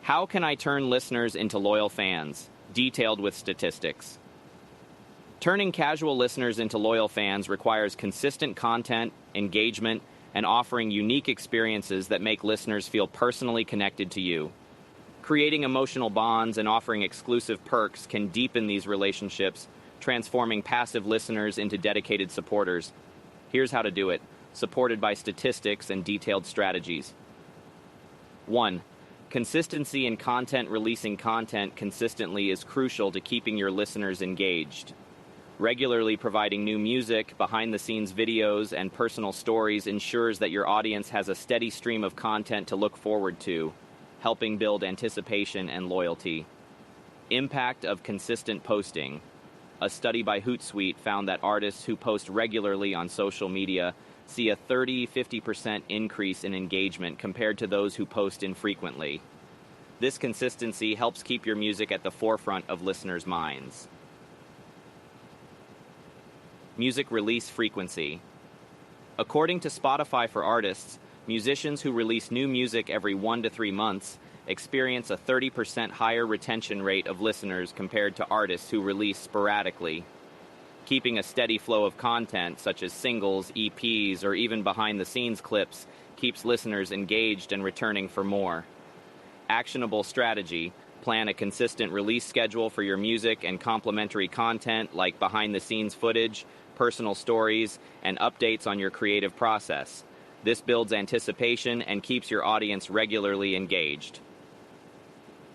How can I turn listeners into loyal fans? Detailed with statistics. Turning casual listeners into loyal fans requires consistent content, engagement, and offering unique experiences that make listeners feel personally connected to you. Creating emotional bonds and offering exclusive perks can deepen these relationships, transforming passive listeners into dedicated supporters. Here's how to do it, supported by statistics and detailed strategies. 1. Consistency in content. Releasing content consistently is crucial to keeping your listeners engaged. Regularly providing new music, behind-the-scenes videos, and personal stories ensures that your audience has a steady stream of content to look forward to, helping build anticipation and loyalty. Impact of consistent posting. A study by Hootsuite found that artists who post regularly on social media see a 30–50% increase in engagement compared to those who post infrequently. This consistency helps keep your music at the forefront of listeners' minds. Music release frequency. According to Spotify for Artists, musicians who release new music every 1 to 3 months experience a 30% higher retention rate of listeners compared to artists who release sporadically. Keeping a steady flow of content, such as singles, EPs, or even behind-the-scenes clips, keeps listeners engaged and returning for more. Actionable strategy. Plan a consistent release schedule for your music and complementary content like behind-the-scenes footage, personal stories, and updates on your creative process. This builds anticipation and keeps your audience regularly engaged.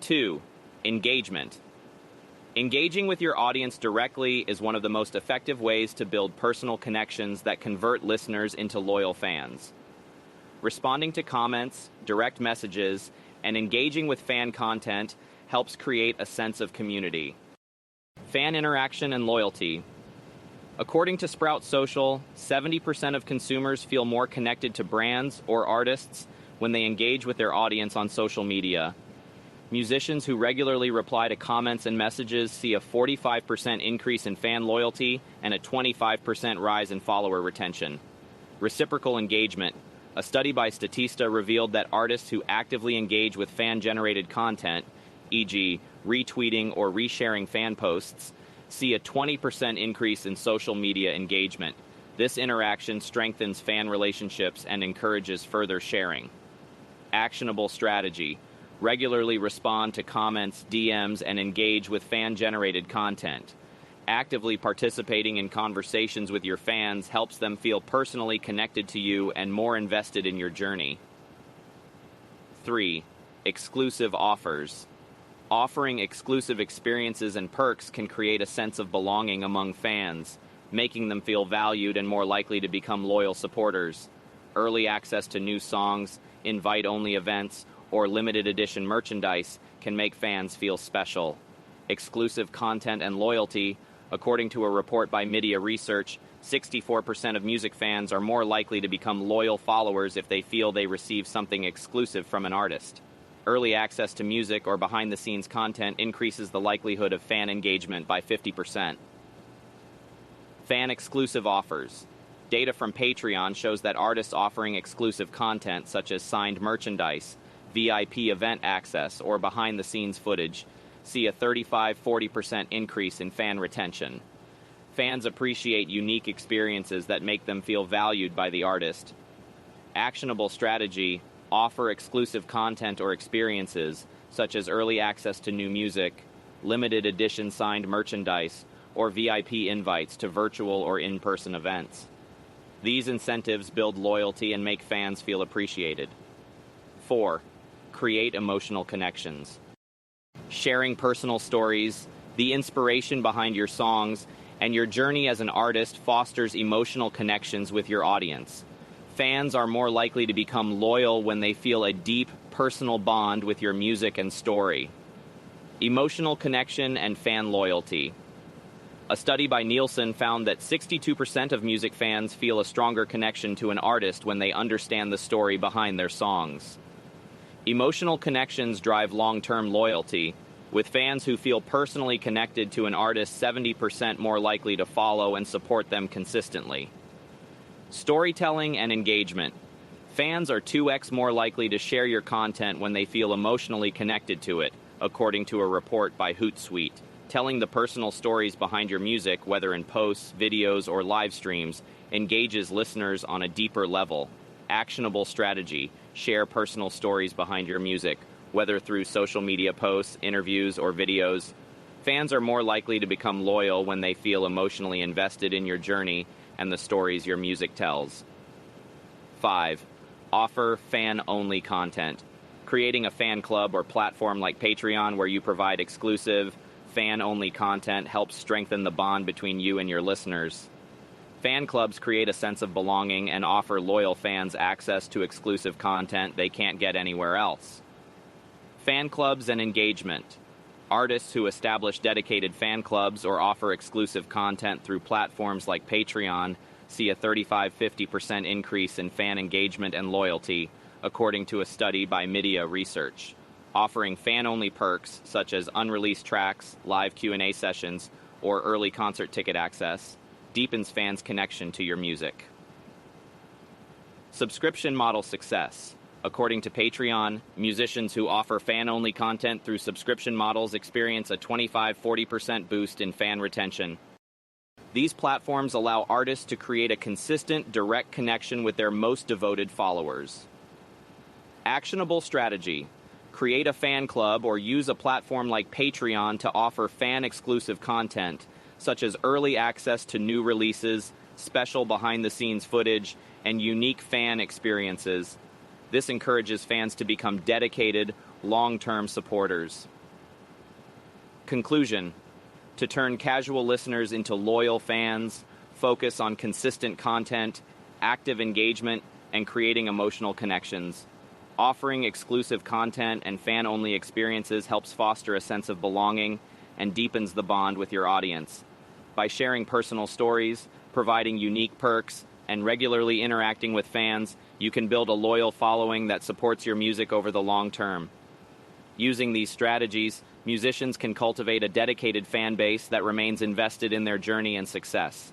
2. Engagement. Engaging with your audience directly is one of the most effective ways to build personal connections that convert listeners into loyal fans. Responding to comments, direct messages, and engaging with fan content helps create a sense of community. Fan interaction and loyalty. According to Sprout Social, 70% of consumers feel more connected to brands or artists when they engage with their audience on social media. Musicians who regularly reply to comments and messages see a 45% increase in fan loyalty and a 25% rise in follower retention. Reciprocal engagement. A study by Statista revealed that artists who actively engage with fan-generated content, e.g., retweeting or resharing fan posts, see a 20% increase in social media engagement. This interaction strengthens fan relationships and encourages further sharing. Actionable strategy. Regularly respond to comments, DMs, and engage with fan-generated content. Actively participating in conversations with your fans helps them feel personally connected to you and more invested in your journey. 3. Exclusive offers. Offering exclusive experiences and perks can create a sense of belonging among fans, making them feel valued and more likely to become loyal supporters. Early access to new songs, invite-only events, or limited edition merchandise can make fans feel special. Exclusive content and loyalty. According to a report by Media Research, 64% of music fans are more likely to become loyal followers if they feel they receive something exclusive from an artist. Early access to music or behind-the-scenes content increases the likelihood of fan engagement by 50%. Fan-exclusive offers. Data from Patreon shows that artists offering exclusive content such as signed merchandise, VIP event access, or behind-the-scenes footage see a 35–40% increase in fan retention. Fans appreciate unique experiences that make them feel valued by the artist. Actionable strategy. Offer exclusive content or experiences, such as early access to new music, limited edition signed merchandise, or VIP invites to virtual or in-person events. These incentives build loyalty and make fans feel appreciated. 4. Create emotional connections. Sharing personal stories, the inspiration behind your songs, and your journey as an artist fosters emotional connections with your audience. Fans are more likely to become loyal when they feel a deep, personal bond with your music and story. Emotional connection and fan loyalty. A study by Nielsen found that 62% of music fans feel a stronger connection to an artist when they understand the story behind their songs. Emotional connections drive long-term loyalty, with fans who feel personally connected to an artist 70% more likely to follow and support them consistently. Storytelling and engagement. Fans are 2x more likely to share your content when they feel emotionally connected to it, according to a report by Hootsuite. Telling the personal stories behind your music, whether in posts, videos, or live streams, engages listeners on a deeper level. Actionable strategy: share personal stories behind your music, whether through social media posts, interviews, or videos. Fans are more likely to become loyal when they feel emotionally invested in your journey and the stories your music tells. 5. Offer fan-only content. Creating a fan club or platform like Patreon where you provide exclusive, fan-only content helps strengthen the bond between you and your listeners. Fan clubs create a sense of belonging and offer loyal fans access to exclusive content they can't get anywhere else. Fan clubs and engagement. Artists who establish dedicated fan clubs or offer exclusive content through platforms like Patreon see a 35–50% increase in fan engagement and loyalty, according to a study by Media Research. Offering fan-only perks such as unreleased tracks, live Q&A sessions, or early concert ticket access deepens fans' connection to your music. Subscription model success. According to Patreon, musicians who offer fan-only content through subscription models experience a 25–40% boost in fan retention. These platforms allow artists to create a consistent, direct connection with their most devoted followers. Actionable strategy. Create a fan club or use a platform like Patreon to offer fan-exclusive content, such as early access to new releases, special behind-the-scenes footage, and unique fan experiences. This encourages fans to become dedicated, long-term supporters. Conclusion. To turn casual listeners into loyal fans, focus on consistent content, active engagement, and creating emotional connections. Offering exclusive content and fan-only experiences helps foster a sense of belonging and deepens the bond with your audience. By sharing personal stories, providing unique perks, and regularly interacting with fans, you can build a loyal following that supports your music over the long term. Using these strategies, musicians can cultivate a dedicated fan base that remains invested in their journey and success.